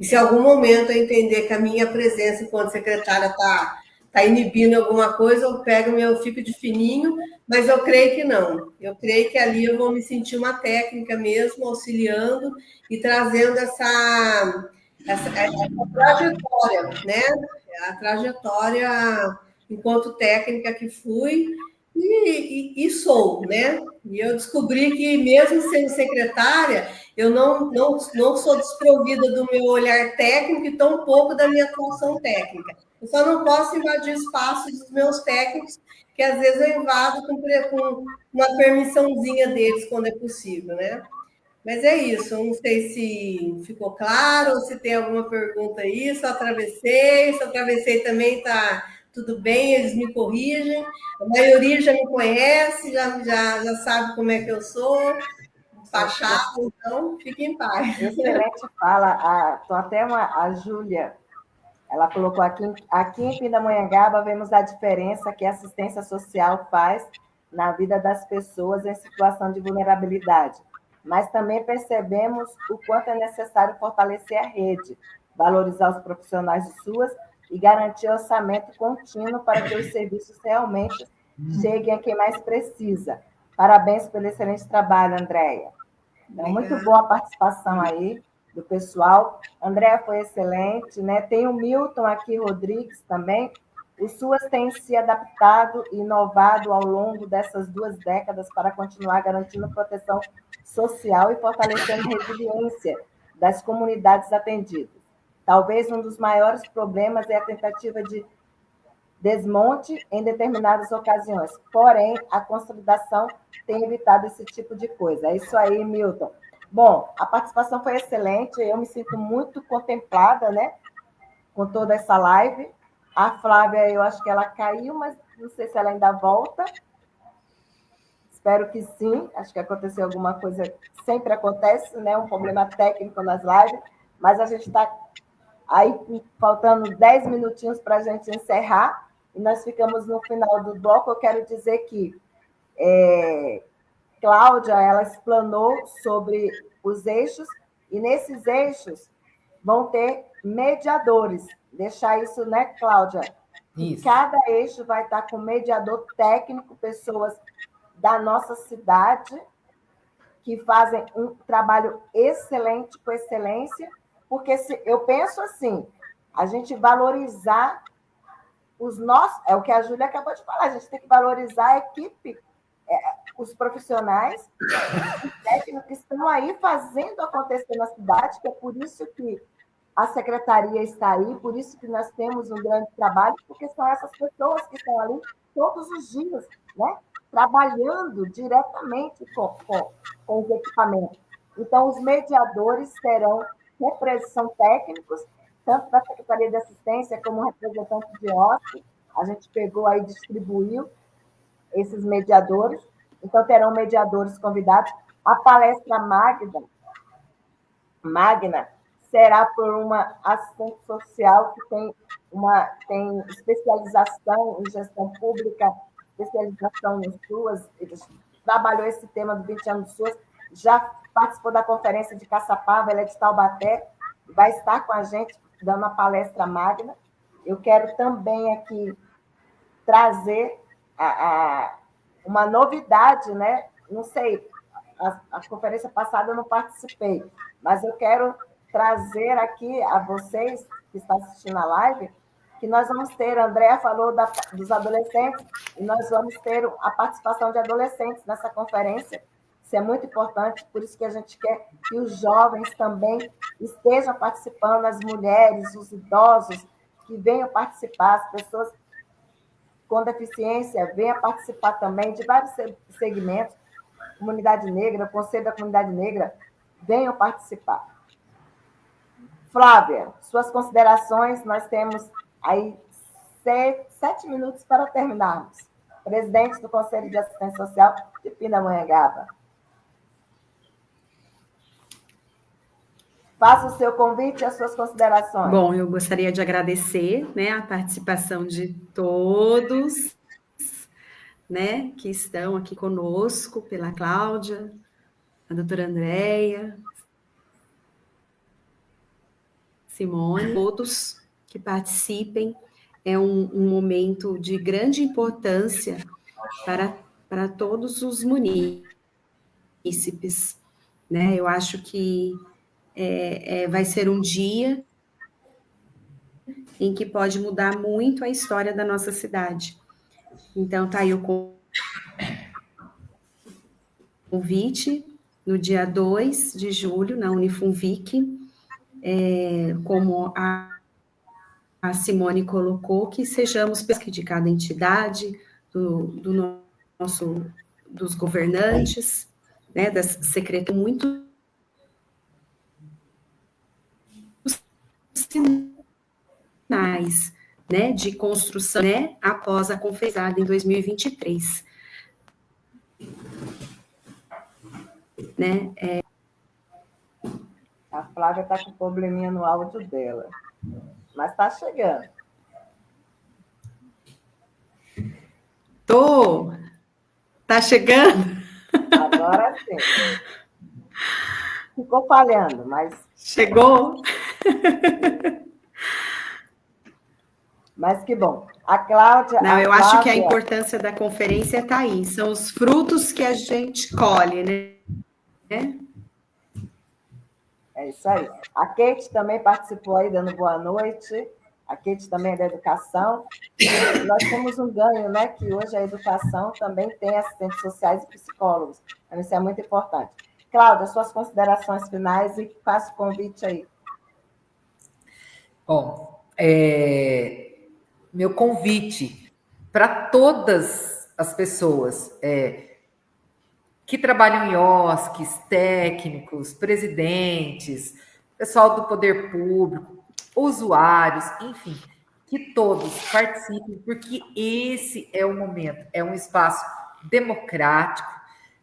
se em algum momento eu entender que a minha presença enquanto secretária está inibindo alguma coisa, eu fico de fininho, mas eu creio que não. Eu creio que ali eu vou me sentir uma técnica mesmo, auxiliando e trazendo essa trajetória, né? A trajetória enquanto técnica que fui e sou, né? E eu descobri que, mesmo sendo secretária, eu não sou desprovida do meu olhar técnico e tampouco da minha atuação técnica. Eu só não posso invadir espaços dos meus técnicos, que às vezes eu invado com uma permissãozinha deles, quando é possível, né? Mas é isso, eu não sei se ficou claro ou se tem alguma pergunta aí, se eu atravessei também, tá tudo bem, eles me corrigem, a maioria já me conhece, já sabe como é que eu sou, fachada, então fique em paz. Excelente fala, a Júlia, ela colocou aqui em Pindamonhangaba, vemos a diferença que a assistência social faz na vida das pessoas em situação de vulnerabilidade, mas também percebemos o quanto é necessário fortalecer a rede, valorizar os profissionais de SUAS e garantir orçamento contínuo para que os serviços realmente cheguem a quem mais precisa. Parabéns pelo excelente trabalho, Andréia. Então, muito boa a participação aí do pessoal. Andréia foi excelente, né? Tem o Milton aqui, Rodrigues também. O SUAS tem se adaptado e inovado ao longo dessas 2 décadas para continuar garantindo proteção social e fortalecendo a resiliência das comunidades atendidas. Talvez um dos maiores problemas é a tentativa de desmonte em determinadas ocasiões, porém, a consolidação tem evitado esse tipo de coisa. É isso aí, Milton. Bom, a participação foi excelente, eu me sinto muito contemplada, né, com toda essa live. A Flávia, eu acho que ela caiu, mas não sei se ela ainda volta. Espero que sim, acho que aconteceu alguma coisa, sempre acontece, né, um problema técnico nas lives, mas a gente está aí faltando 10 minutinhos para a gente encerrar, e nós ficamos no final do bloco. Eu quero dizer que Cláudia, ela explanou sobre os eixos, e nesses eixos vão ter mediadores. Deixar isso, né, Cláudia? Isso. Cada eixo vai estar com mediador técnico, pessoas da nossa cidade que fazem um trabalho excelente, com excelência, porque eu penso assim, a gente valorizar os nossos, é o que a Júlia acabou de falar, a gente tem que valorizar a equipe, os profissionais, os técnicos que estão aí fazendo acontecer na cidade, que é por isso que a secretaria está aí, por isso que nós temos um grande trabalho, porque são essas pessoas que estão ali todos os dias, né? Trabalhando diretamente com os equipamentos. Então, os mediadores são técnicos, tanto da Secretaria de Assistência como representantes de hóspedes. A gente pegou aí e distribuiu esses mediadores. Então, terão mediadores convidados. A palestra magna será por uma assistente social que tem especialização em gestão pública, especialização em SUAS, trabalhou esse tema do 20 anos do SUAS, já participou da conferência de Caçapava, ela é de Taubaté, vai estar com a gente dando uma palestra magna. Eu quero também aqui trazer uma novidade, né? Não sei, a conferência passada eu não participei, mas eu quero trazer aqui a vocês que estão assistindo a live, que nós vamos ter, a Andréa falou dos adolescentes, e nós vamos ter a participação de adolescentes nessa conferência. Isso é muito importante, por isso que a gente quer que os jovens também estejam participando, as mulheres, os idosos, que venham participar, as pessoas com deficiência venham participar também de vários segmentos, comunidade negra, o Conselho da Comunidade Negra, venham participar. Flávia, suas considerações, nós temos aí 7 minutos para terminarmos. Presidente do Conselho de Assistência Social de Pindamonhangaba. Faça o seu convite e as suas considerações. Bom, eu gostaria de agradecer, né, a participação de todos, né, que estão aqui conosco, pela Cláudia, a doutora Andréia, Simone, todos que participem. É um momento de grande importância para todos os munícipes, né? Eu acho que vai ser um dia em que pode mudar muito a história da nossa cidade. Então, tá aí o convite, no dia 2 de julho, na Unifunvic, como a Simone colocou, que sejamos de cada entidade, dos governantes, né, das secretárias, muito sinais, né, de construção, né, após a confesada em 2023. Né, A Flávia está com probleminha no áudio dela, mas está chegando. Tá chegando? Agora sim. Ficou falhando, mas... Chegou? Mas que bom. A Cláudia... Não, eu acho que a importância da conferência está aí. São os frutos que a gente colhe, né? É isso aí. A Kate também participou aí, dando boa noite. A Kate também é da educação. E nós temos um ganho, né? Que hoje a educação também tem assistentes sociais e psicólogos. Então, isso é muito importante. Cláudia, suas considerações finais e faça o convite aí. Bom, meu convite para todas as pessoas que trabalham em OSCs, técnicos, presidentes, pessoal do poder público, usuários, enfim, que todos participem, porque esse é o momento, é um espaço democrático,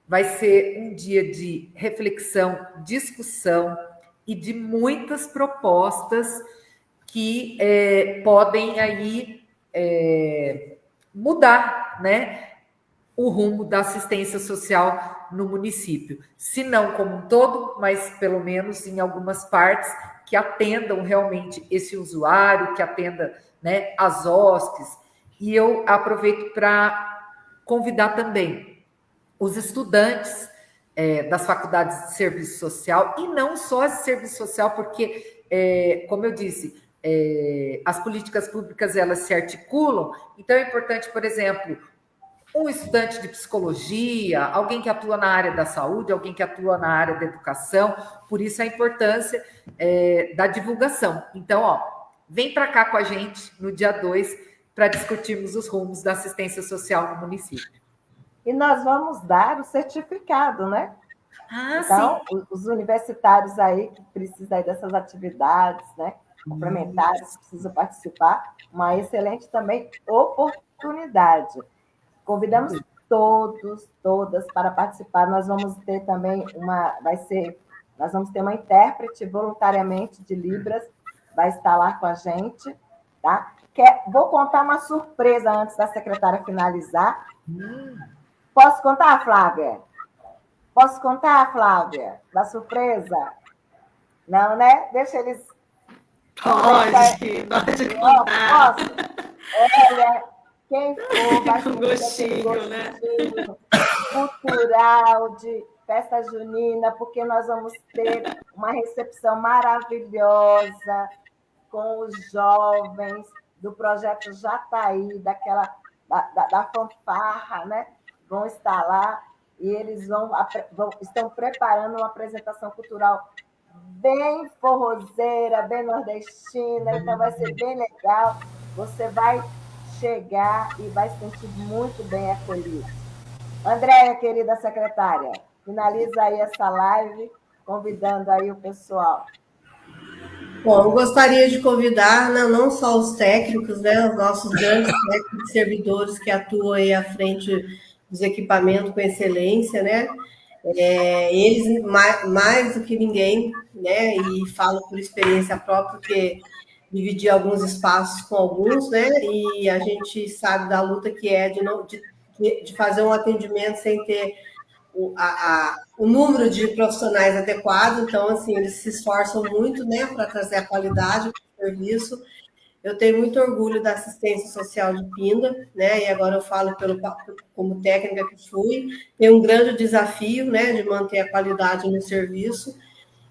vai ser um dia de reflexão, discussão e de muitas propostas que podem aí mudar, né, o rumo da assistência social no município. Se não como um todo, mas pelo menos em algumas partes que atendam realmente esse usuário, que atenda, né, as OSCs. E eu aproveito para convidar também os estudantes das faculdades de serviço social, e não só as de serviço social, porque, como eu disse, as políticas públicas elas se articulam, então é importante, por exemplo, um estudante de psicologia, alguém que atua na área da saúde, alguém que atua na área da educação, por isso a importância da divulgação. Então, vem para cá com a gente no dia 2 para discutirmos os rumos da assistência social no município. E nós vamos dar o certificado, né? Então, sim. Os universitários aí que precisam aí dessas atividades, né, complementares, precisam participar, uma excelente também oportunidade. Convidamos todos, todas para participar. Nós vamos ter também vai ser Nós vamos ter uma intérprete voluntariamente de Libras, vai estar lá com a gente, tá? Vou contar uma surpresa antes da secretária finalizar. Posso contar, Flávia? Posso contar, Flávia, da surpresa? Não, né? Deixa eles... Pode contar. Posso? Olha, quem for vai ter gostinho, né? Cultural de festa junina, porque nós vamos ter uma recepção maravilhosa com os jovens do projeto Jataí, da fanfarra, né? Vão estar lá e eles estão preparando uma apresentação cultural bem forrozeira, bem nordestina, então vai ser bem legal. Você vai chegar e vai se sentir muito bem acolhido. Andréia, querida secretária, finaliza aí essa live, convidando aí o pessoal. Bom, eu gostaria de convidar não só os técnicos, né, os nossos grandes técnicos servidores que atuam aí à frente dos equipamentos com excelência, né? Eles, mais do que ninguém, né, e falo por experiência própria, porque dividi alguns espaços com alguns, né, e a gente sabe da luta que é de fazer um atendimento sem ter o número de profissionais adequado. Então, assim, eles se esforçam muito, né, para trazer a qualidade do serviço. Eu tenho muito orgulho da assistência social de Pinda, né, e agora eu falo como técnica que fui. Tem um grande desafio, né, de manter a qualidade no serviço,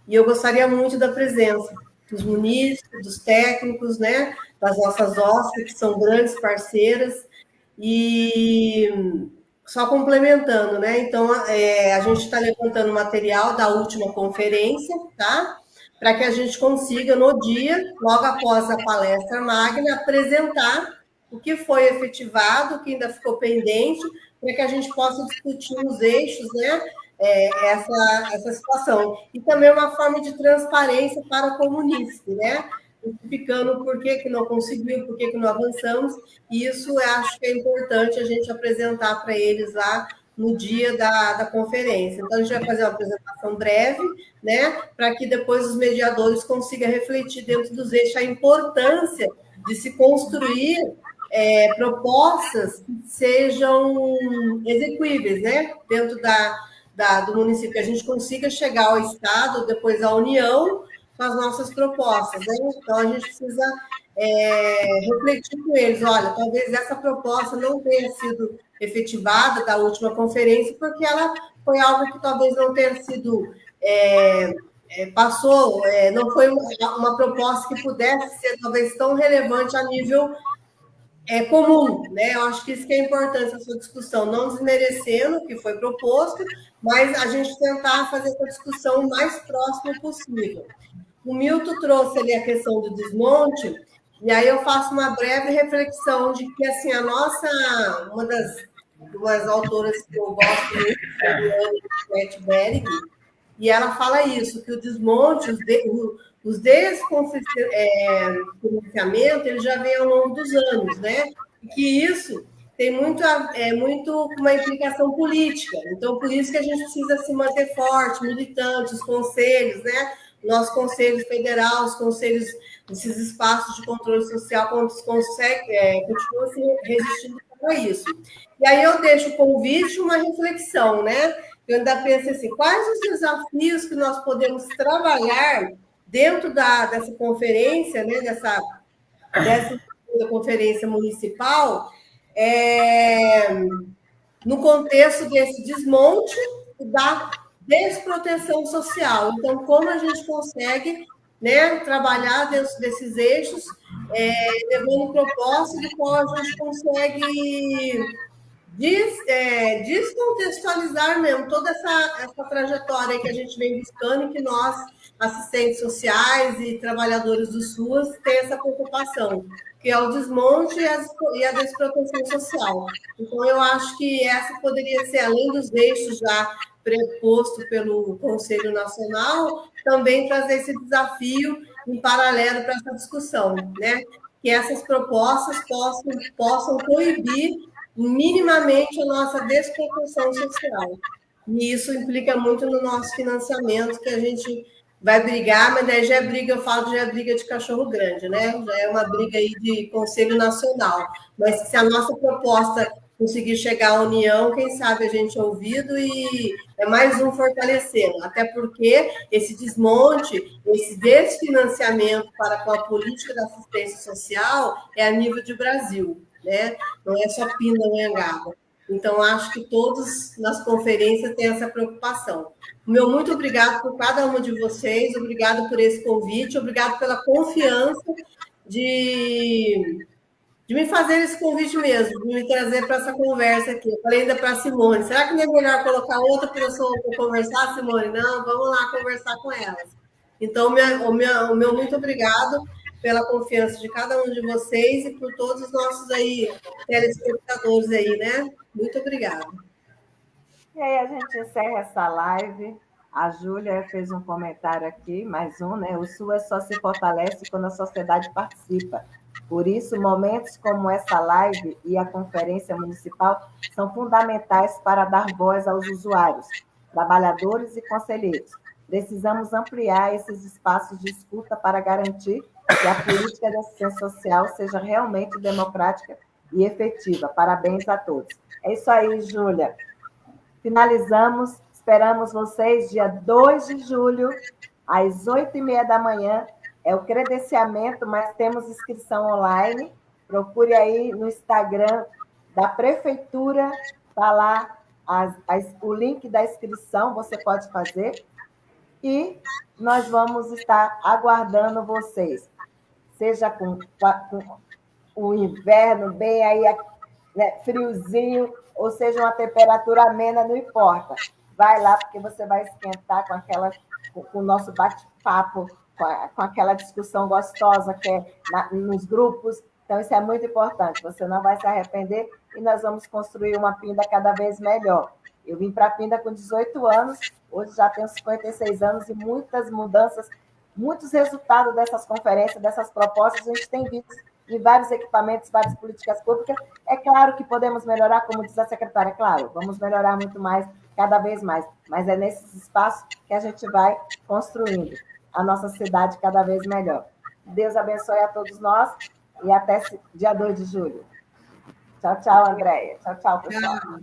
e eu gostaria muito da presença dos munícipes, dos técnicos, né, das nossas OSCs, que são grandes parceiras, e só complementando, né? Então, a gente está levantando material da última conferência, tá? Para que a gente consiga, no dia, logo após a palestra magna, apresentar o que foi efetivado, o que ainda ficou pendente, para que a gente possa discutir os eixos, né? Essa situação. E também uma forma de transparência para o munícipe, né? Justificando por que não conseguiu, por que não avançamos, e isso eu acho que é importante a gente apresentar para eles lá no dia da conferência. Então, a gente vai fazer uma apresentação breve, né, para que depois os mediadores consigam refletir dentro dos eixos a importância de se construir propostas que sejam execuíveis, né, dentro do município, que a gente consiga chegar ao Estado, depois à União, com as nossas propostas, né? Então, a gente precisa refletir com eles. Olha, talvez essa proposta não tenha sido efetivada da última conferência, porque ela foi algo que talvez não tenha sido... não foi uma proposta que pudesse ser talvez tão relevante a nível comum, né? Eu acho que isso que é importante essa discussão, não desmerecendo o que foi proposto, mas a gente tentar fazer essa discussão o mais próximo possível. O Milton trouxe ali a questão do desmonte, e aí eu faço uma breve reflexão de que, assim, uma das autoras que eu gosto muito, é a Annette Berg, e ela fala isso, que o desmonte, os desfinanciamentos, ele já vem ao longo dos anos, né? E que isso tem muito uma implicação política. Então, por isso que a gente precisa se manter forte, militante, os conselhos, né? Nosso Conselho Federal, os conselhos, esses espaços de controle social, continuam se resistindo a isso. E aí eu deixo o convite, uma reflexão, né? Eu ainda penso assim, quais os desafios que nós podemos trabalhar dentro dessa conferência, né? Dessa conferência municipal, no contexto desse desmonte da desproteção social. Então, como a gente consegue, né, trabalhar dentro desses eixos, levando proposta de como a gente consegue descontextualizar mesmo toda essa trajetória que a gente vem buscando e que nós, assistentes sociais e trabalhadores do SUAS, tem essa preocupação, que é o desmonte e a desproteção social. Então, eu acho que essa poderia ser, além dos eixos já preposto pelo Conselho Nacional, também trazer esse desafio em paralelo para essa discussão, né? Que essas propostas possam coibir minimamente a nossa desproteção social. E isso implica muito no nosso financiamento, que a gente vai brigar, mas daí já é briga, eu falo que já é briga de cachorro grande, né? Já é uma briga aí de Conselho Nacional. Mas se a nossa proposta conseguir chegar à união, quem sabe a gente é ouvido e é mais um fortalecendo. Até porque esse desmonte, esse desfinanciamento para com a política da assistência social é a nível de Brasil, né? Não é só Pindamonhangaba. Então, acho que todos nas conferências têm essa preocupação. Meu muito obrigado por cada uma de vocês, obrigado por esse convite, obrigado pela confiança de me fazer esse convite mesmo, de me trazer para essa conversa aqui. Eu falei ainda para a Simone, será que não é melhor colocar outra pessoa para conversar, Simone? Não, vamos lá conversar com elas. Então, o meu muito obrigado pela confiança de cada um de vocês e por todos os nossos aí telespectadores aí, né? Muito obrigada. E aí a gente encerra essa live. A Júlia fez um comentário aqui, mais um, né? O SUAS só se fortalece quando a sociedade participa. Por isso, momentos como essa live e a conferência municipal são fundamentais para dar voz aos usuários, trabalhadores e conselheiros. Precisamos ampliar esses espaços de escuta para garantir que a política de assistência social seja realmente democrática e efetiva. Parabéns a todos. É isso aí, Júlia. Finalizamos, esperamos vocês dia 2 de julho, às 8h30 da manhã. É o credenciamento, mas temos inscrição online. Procure aí no Instagram da Prefeitura, está lá o link da inscrição, você pode fazer. E nós vamos estar aguardando vocês, seja com o inverno bem aí, né, friozinho, ou seja, uma temperatura amena, não importa. Vai lá, porque você vai esquentar com o nosso bate-papo, com aquela discussão gostosa que é nos grupos. Então, isso é muito importante. Você não vai se arrepender e nós vamos construir uma Pinda cada vez melhor. Eu vim para a Pinda com 18 anos, hoje já tenho 56 anos e muitas mudanças, muitos resultados dessas conferências, dessas propostas, a gente tem visto em vários equipamentos, várias políticas públicas. É claro que podemos melhorar, como diz a secretária, é claro, vamos melhorar muito mais, cada vez mais, mas é nesses espaços que a gente vai construindo a nossa cidade cada vez melhor. Deus abençoe a todos nós e até dia 2 de julho. Tchau, tchau, Andréia. Tchau, tchau, pessoal.